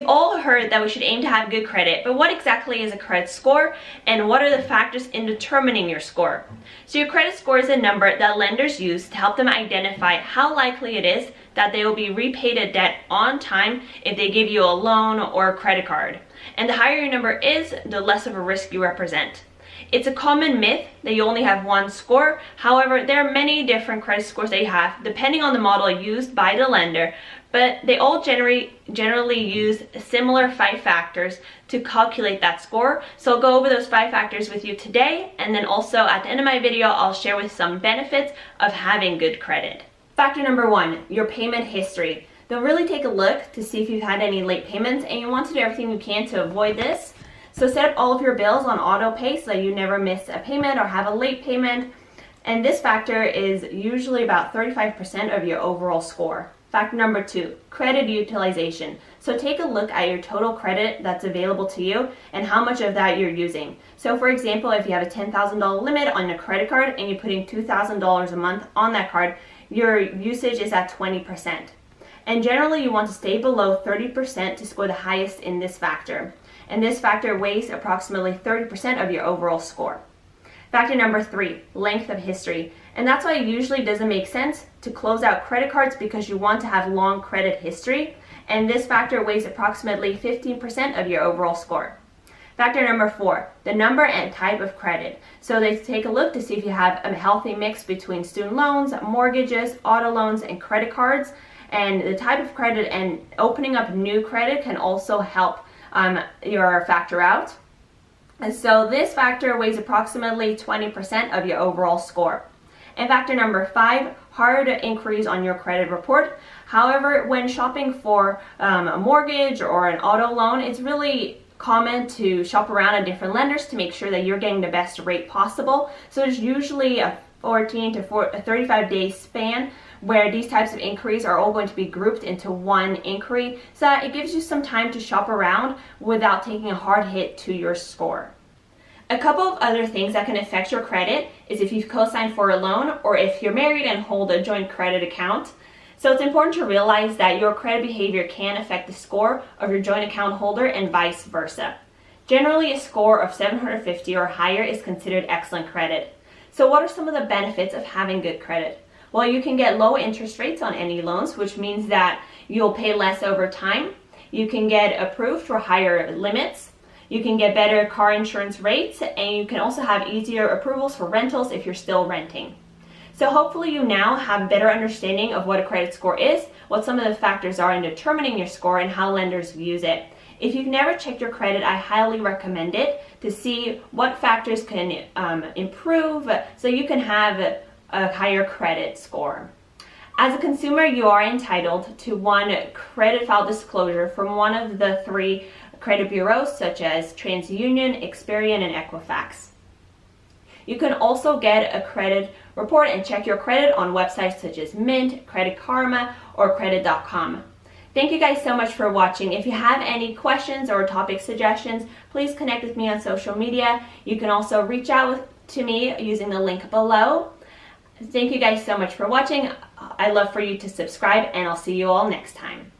We've all heard that we should aim to have good credit, but what exactly is a credit score and what are the factors in determining your score? So your credit score is a number that lenders use to help them identify how likely it is that they will be repaid a debt on time if they give you a loan or a credit card. And the higher your number is, the less of a risk you represent. It's a common myth that you only have one score. However, there are many different credit scores that you have depending on the model used by the lender, but they all generally use similar 5 factors to calculate that score. So I'll go over those 5 factors with you today, and then also at the end of my video I'll share with some benefits of having good credit. Factor number 1, your payment history. They'll really take a look to see if you've had any late payments, and you want to do everything you can to avoid this. So set up all of your bills on auto pay so that you never miss a payment or have a late payment. And this factor is usually about 35% of your overall score. Factor number 2, credit utilization. So take a look at your total credit that's available to you and how much of that you're using. So for example, if you have a $10,000 limit on your credit card and you're putting $2,000 a month on that card, your usage is at 20%. And generally you want to stay below 30% to score the highest in this factor. And this factor weighs approximately 30% of your overall score. Factor number 3, length of history. And that's why it usually doesn't make sense to close out credit cards, because you want to have long credit history. And this factor weighs approximately 15% of your overall score. Factor number 4, the number and type of credit. So they take a look to see if you have a healthy mix between student loans, mortgages, auto loans, and credit cards. And the type of credit and opening up new credit can also help your factor out. And so this factor weighs approximately 20% of your overall score. And factor number 5, hard inquiries on your credit report. However, when shopping for a mortgage or an auto loan, it's really common to shop around at different lenders to make sure that you're getting the best rate possible. So there's usually a 14 to 35 day span where these types of inquiries are all going to be grouped into one inquiry, so that it gives you some time to shop around without taking a hard hit to your score. A couple of other things that can affect your credit is if you've co-signed for a loan or if you're married and hold a joint credit account. So it's important to realize that your credit behavior can affect the score of your joint account holder and vice versa. Generally, a score of 750 or higher is considered excellent credit. So what are some of the benefits of having good credit? Well, you can get low interest rates on any loans, which means that you'll pay less over time. You can get approved for higher limits. You can get better car insurance rates, and you can also have easier approvals for rentals if you're still renting. So hopefully you now have a better understanding of what a credit score is, what some of the factors are in determining your score, and how lenders use it. If you've never checked your credit, I highly recommend it to see what factors can improve so you can have a higher credit score. As a consumer, you are entitled to one credit file disclosure from one of the 3 credit bureaus, such as TransUnion, Experian, and Equifax. You can also get a credit report and check your credit on websites such as Mint, Credit Karma, or Credit.com. Thank you guys so much for watching. If you have any questions or topic suggestions, please connect with me on social media. You can also reach out to me using the link below. Thank you guys so much for watching. I'd love for you to subscribe, and I'll see you all next time.